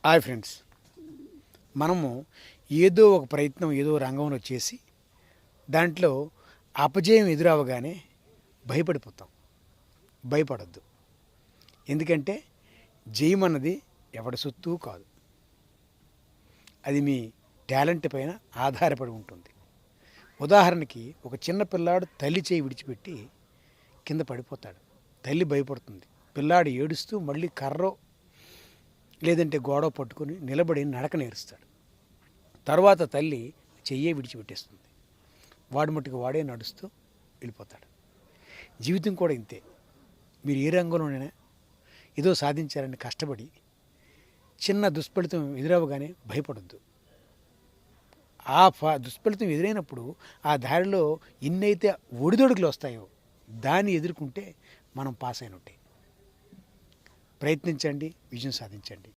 Hi friends, మనము ఏదో ఒక ప్రయత్నం ఏదో రంగంలో చేసి దాంట్లో అపజయం ఎదురవగానే భయపడిపోతాం. భయపడొద్దు. ఎందుకంటే జయం అన్నది ఎవడి సొత్తు కాదు. అది మీ టాలెంట్ పైన ఆధారపడి ఉంటుంది. ఉదాహరణకి ఒక చిన్న పిల్లాడు తల్లి చేయి విడిచిపెట్టి కింద పడిపోతాడు. తల్లి భయపడుతుంది. పిల్లాడు ఏడుస్తూ మళ్ళీ కర్రో లేదంటే గోడ పట్టుకొని నిలబడి నడక నేర్స్తాడు. తర్వాత తల్లి చెయ్యే విడిచిపెట్టేస్తుంది. వాడు మట్టుకు వాడే నడుస్తూ వెళ్ళిపోతాడు. జీవితం కూడా ఇంతే. మీరు ఏ రంగంలోనైనా ఏదో సాధించాలని కష్టపడి చిన్న దుష్ఫలితం ఎదురవగానే భయపడొద్దు. ఆ దుష్ఫలితం ఎదురైనప్పుడు ఆ దారిలో ఎన్నైతే ఒడిదొడుకులు వస్తాయో దాన్ని ఎదుర్కొంటే మనం పాస్ అయినట్టే. ప్రయత్నించండి, విజయం సాధించండి.